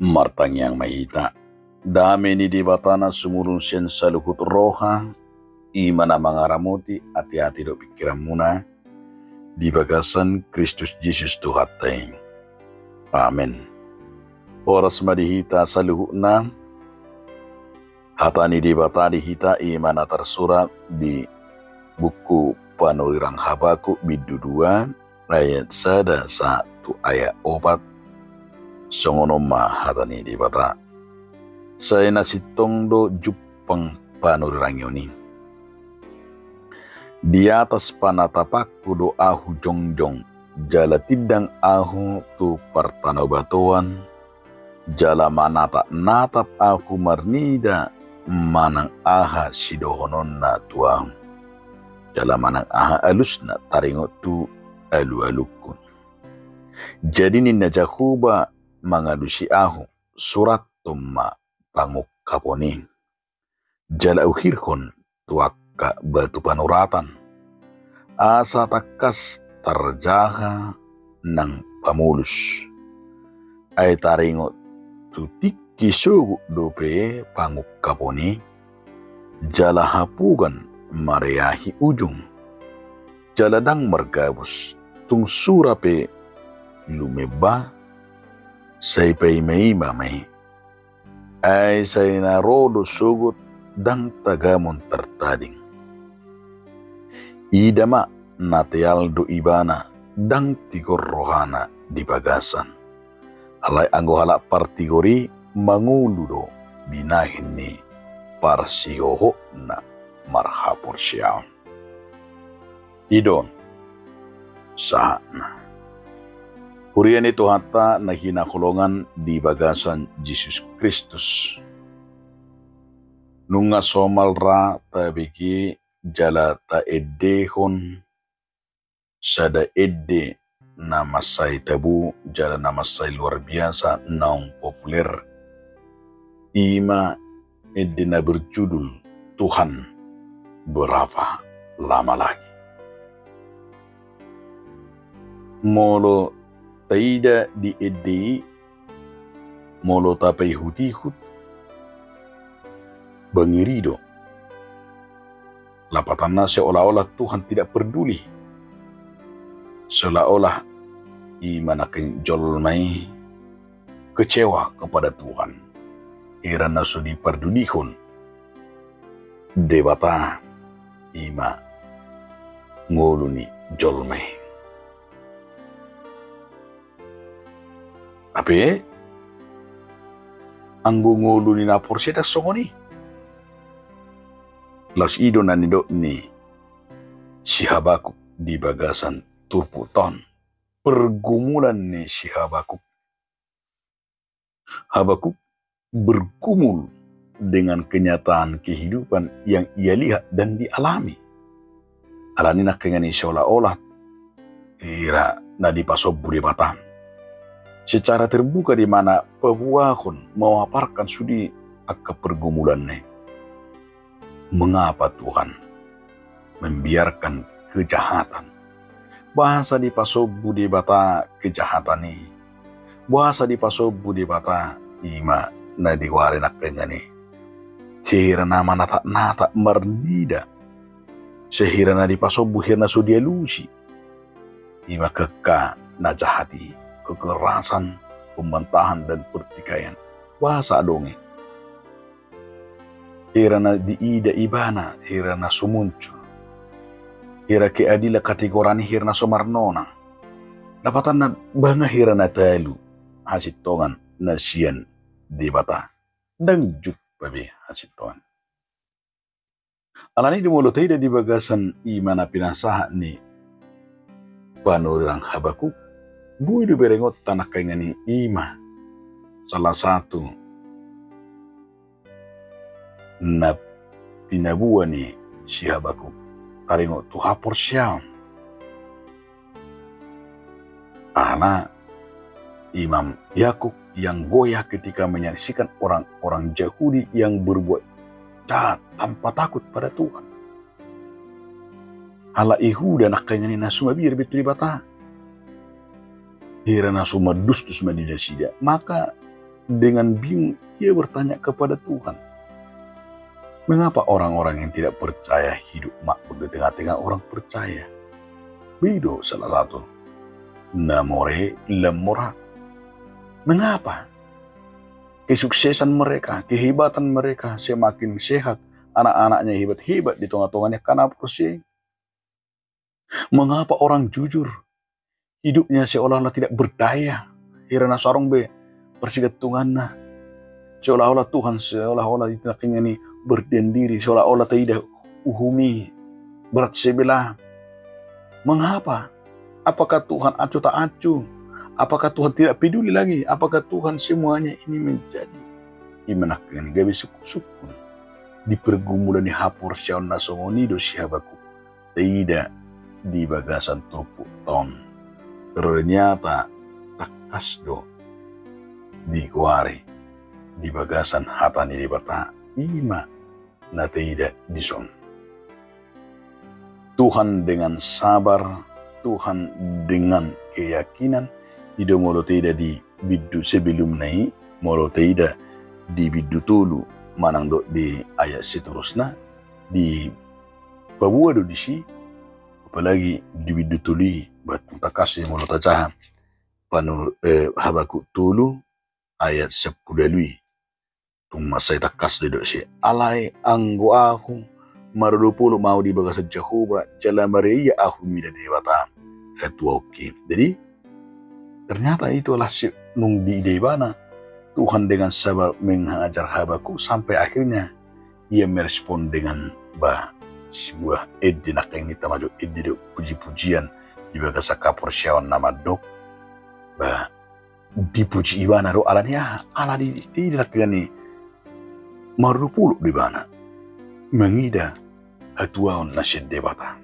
Martang yang mahita. Dami ni di batana sumurun siyan sa luhut roha. Imana mangaramuti hati-hati do pikiran muna. Di bagasan Kristus Yesus Tuhatay. Amen. Oras madihita sa luhut na. Hatani di batani hita imana tersurat di buku Panulirang Habakuk bidu 2 ayat 1 ayat 4. Songonoma hatani di bata. Saya nasitong do jupang panulirang yoni. Di atas panatapakku do ahu jongjong. Jala tidang ahu tu partanobatuan. Jala manata natap aku marnida. Manang aha sidohonon na tuang. Jala manang aha alus na taringot tu alu-alukun. Jadi nina jahuba mangalusi ahu surat tumma panguk kaponi. Jala ukhirhon tuakka batu panuratan. Asa takas terjaha nang pamulus. Ay taringot tutik kisugu dope panguk kaponi. Jala hapugan mareahi ujung. Jala dang margabus tung surape lumeba say pay may mamay. Ay say narodo sugot dang tagamon tertading. Idama natial do ibana dang tigor rohana di bagasan. Alay anggo hala partigori manguludo binahin ni parsiyoho na marhapor siya. Idon sahana. Hurian ito hata na hinakulungan di bagasan Jesus Kristus. Nunga somal ra tabiki jala ta edehon sada edde na masay tabu jala na masay luar biasa naung populer. Ima edde na berjudul Tuhan berapa lama lagi. Molo taida di edde molo tapay hutihut bangirido. Lapatan na seolah-olah Tuhan tidak peduli. Seolah-olah imanaking jolmay kecewa kepada Tuhan. Irana sudi perdudihon debata ima ngoluni jolmay. Ape anggo ngoluni na porseda songoni. Las ido nanido ni si Habakuk di bagasan turputon. Pergumulan ni si Habakuk. Habakuk bergumul dengan kenyataan kehidupan yang ia lihat dan dialami. Alani nak kengani seolah-olah ira na dipasob budi batang. Secara terbuka di mana pebuahon memaparkan sudi akka pergumulannya. Mengapa Tuhan membiarkan kejahatan? Bahasa dipasob budi bata kejahatan ini. Bahasa dipasob budi bata ima na diwari nak kengani. Sehira nama nata mernida. Sehira na dipasob buhir na sudia lusi. Ima keka na jahati. Kekerasan, pembantahan dan pertikaian. Bahasa donge. Hirana diida ibana, hirana sumuncul. Hira keadila kategorani hirana somarnona. Dapatan na banga hirana talu. Hasit tongan na siyan di bata. Dangjuk babi hasit tongan. Alani dimulutay di bagasan imana pinasaha ni Panulirang Habakuk. Bui di berengot tanah kaingani ima. Salah satu na pinabuan ni si Habakuk. Taringot tu hapor siya. Karena Imam Yakub yang goyah ketika menyaksikan orang-orang Yahudi yang berbuat jahat tanpa takut pada Tuhan. Hala Ihuda nak kaingani nasumabir betul bata. Hirana suma dustus madidasida. Maka dengan bingung ia bertanya kepada Tuhan, mengapa orang-orang yang tidak percaya hidup makmur di tengah-tengah orang percaya? Bido salah satu. Namore lemora. Mengapa kesuksesan mereka, kehebatan mereka semakin sehat, anak-anaknya hebat-hebat di tengah-tengahnya karena proses? Mengapa orang jujur hidupnya seolah-olah tidak berdaya? Hirana sarong be persigat Tuhanna. Seolah-olah Tuhan seolah-olah itu ini berdendiri, seolah-olah tidak uhumi berat sebelah. Mengapa? Apakah Tuhan acuh tak acuh? Apakah Tuhan tidak peduli lagi? Apakah Tuhan semuanya ini menjadi imanakan gawe suku-suku di pergumulan di hapur syaun nasongonido sihabaku tidak di bagasan tupuk ton ternyata takas do dikuari di bagasan hatani di bata ima na tidak dison. Tuhan dengan sabar, Tuhan dengan keyakinan, tidak molo tidak di bidu sebelum naik, molo tidak di bidu tulu, manang do di ayat seterusnya, di babuado di si, apalagi di bidu tuli, batu takasih molo tacahan, panu Habakuk tulu, ayat 10 lui, tuma saya takas di do si, alai anggo aku, marulupulo mau di bagasa Jehovah jala maria aku mida dewata itu oke. Jadi ternyata itulah si nung di debana Tuhan dengan sabar mengajar Habakuk sampai akhirnya ia merespon dengan sebuah nak yang kita maju puji-pujian di bagasa kaporsyawan nama dok dipuji ibana do alanya ala di tidak gani marulupulo di bana mengida hatuaon nasyid debata.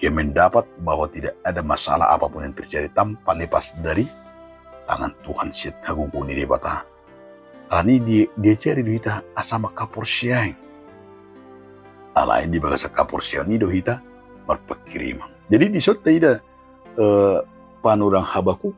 Ia mendapat bahwa tidak ada masalah apapun yang terjadi tanpa lepas dari tangan Tuhan syed hagupuni debata. Ani dia cari duita asama kaporsyang. Alain di bagasa kaporsyang ni dohita berpekiriman. Jadi di sot tidak panurang Habakuk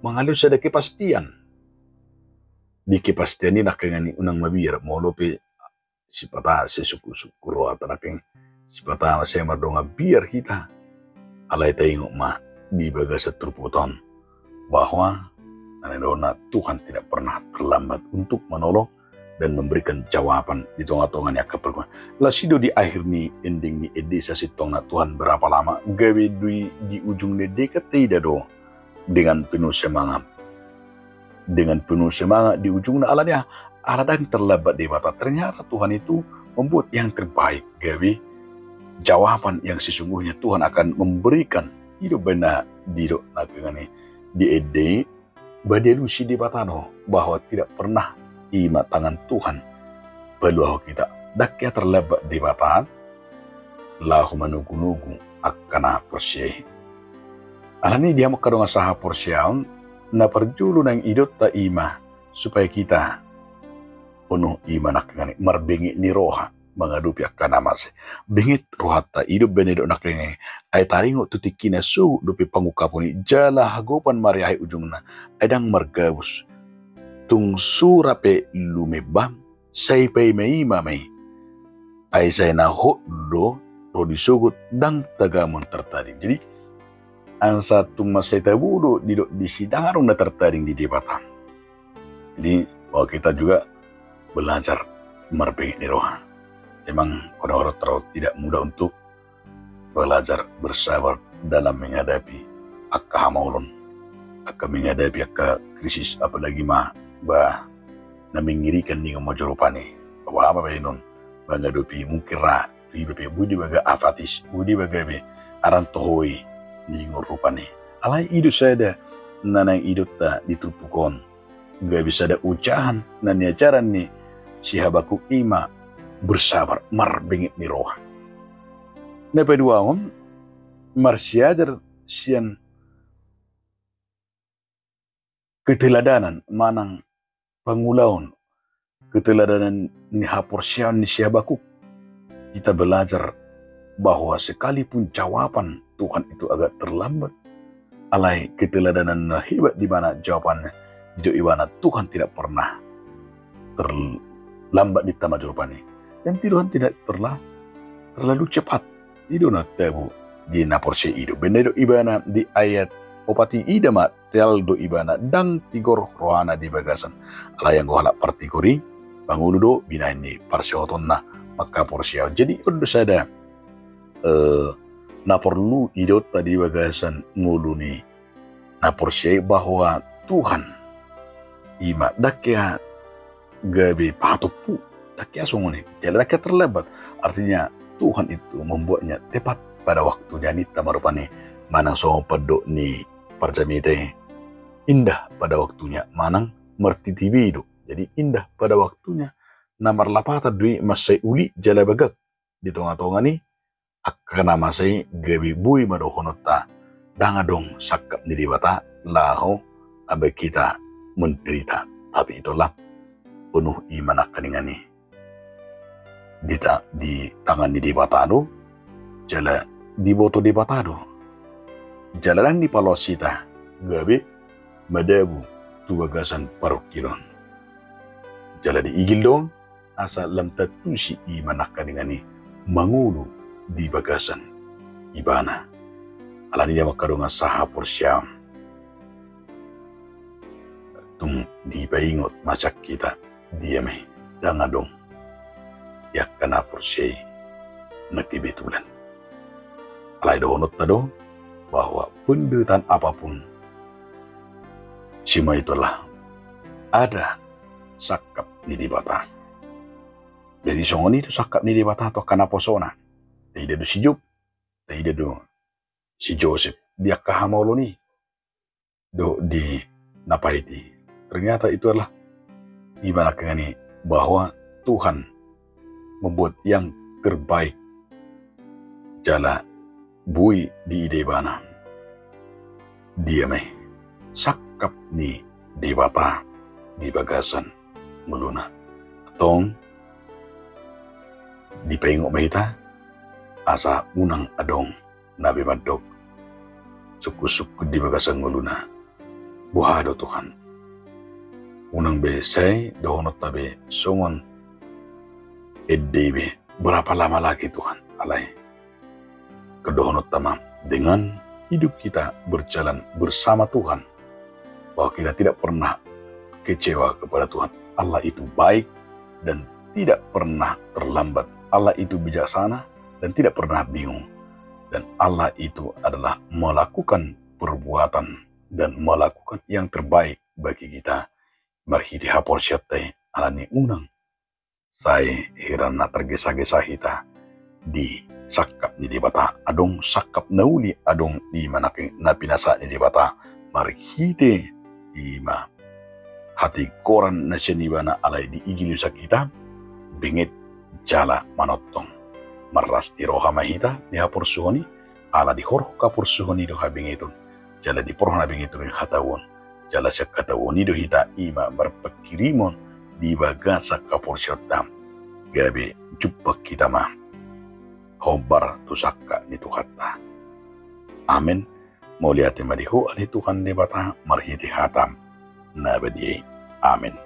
mengalir sada kepastian. Di kepastian ini nak ngani unang mabir molope sipata sesuku-suku roa tanakeng sipata saya mardonga biar kita alai tengok mah di bagasa terputon bahwa nanedona Tuhan tidak pernah terlambat untuk menolong dan memberikan jawaban di tengah-tengahnya keperluan. Lasido di akhir ni ending ni edisa sitongna Tuhan berapa lama gawe di ujung ni dekat tidak do dengan penuh semangat. Dengan penuh semangat di ujungnya alanya ada yang terlambat di mata. Ternyata Tuhan itu membuat yang terbaik gawe jawaban yang sesungguhnya Tuhan akan memberikan hidup benar di dok nakengani di ede badelusi di batano bahwa tidak pernah ima tangan Tuhan peluang kita dakya terlambat di batan lahu manugu-nugu akana persye alani dia makadonga saha persyaun na perjulu nang idot ta ima supaya kita penuh iman nakengani marbengi ni roha mengadupi akana mase bengit rohata hidup benedo nakengani ay taringo tutikina su dupi pangukapuni jala hagopan mariahi ujungna adang margabus tung surape lumebam say pay maima may ay say na hoddo rodisugut dang tagamon tertaring. Jadi ang satu masay tabudo di sidarong na tertaring di debatan. Jadi bahwa kita juga belajar merpengit ni roha. Memang orang-orang terlalu tidak mudah untuk belajar bersabar dalam menghadapi akka hamaulon, akka menghadapi akka krisis apalagi na mengirikan ni ngomojorupani. Bahwa apa ba inon menghadapi mungkin budi baga apatis, budi baga aran tohoi ningur rupane alai idut saya nanang idut ta ditupukon gak bisa ada ucahan nan ajaran ni si Habakuk ima bersabar marbengit ni roha na peduahon marsiajar sian keteladanan manang pangulaon keteladanan ni haporsian ni si Habakuk kita belajar bahwa sekalipun jawaban Tuhan itu agak terlambat, alai keteladanan na hebat di mana jawabannya di ibana Tuhan tidak pernah terlambat di tamat jawabannya, dan Tuhan tidak pernah terlalu cepat di dona tabu di naporse ido benda ibana di ayat opati ida mat tel do ibana dang tigor rohana di bagasan ala yang gohala partikori bangulu do binaini parsiotonna maka porsia. Jadi udah sada na perlu idot tadi bagasan nguluni na porsia bahwa Tuhan ima dakya gabe patupu dakya sunguni jadi dakya terlebat, artinya Tuhan itu membuatnya tepat pada waktunya. Nita marupani manang songo pedok ni parjamite indah pada waktunya, manang mertitibido jadi indah pada waktunya. Namar lapata dui masai uli jala bagak di tonga-tonga ni akana masai gabi bui madohonota danga dong sakap ni dibata laho abe kita menderita, tapi itulah penuh iman akaningan ni di tangan ni dibatado jala di boto dibatado jala lang di palosita gabi madabu tuwagasan parokilon jala di igil dong asa lam tatusi iman akaningan ni mangulu di bagasan ibana alani dia makadonga saha porsyam tung di baingot masak kita diame dangadong yak kana porsye nakibetulan alai dohonot tado bahwa penderitaan apapun sima itulah ada sakap ni dibata. Jadi songoni itu sakap ni dibata atau kana posona tidak do si Job tidak do si Joseph dia kahamolo ni do di napaiti. Ternyata itu adalah gimana kengani bahwa Tuhan membuat yang terbaik jala bui di ide bana dia meh sakap ni di bata di bagasan muluna tong di pengok mehita asa unang adong nabi madok suku-suku di bagasan muluna buhado Tuhan unang besay dohonot tabe songon edebe berapa lama lagi Tuhan alai kedohonot tamam dengan hidup kita berjalan bersama Tuhan bahwa kita tidak pernah kecewa kepada Tuhan. Allah itu baik dan tidak pernah terlambat. Allah itu bijaksana dan tidak pernah bingung, dan Allah itu adalah melakukan perbuatan dan melakukan yang terbaik bagi kita. Marhiti hapor syate alani unang saya hirana tergesa-gesa hita di sakap ni di bata adong sakap nauli adong di manake napinasa ni di bata marhiti ima hati koran na senibana alai di igil kita bingit jala manotong maras di roha mahita di hapor suhoni ala di horoh kapur suhoni do habingitun jala di porona bingitun hatawon jala sakatawon do hita ima berpekirimon di bagasa kapur syottam gabi jumpa kita mah hobar tusaka ni tuhata amin mau lihat madihu ali Tuhan di bata marhiti hatam nabadi amin.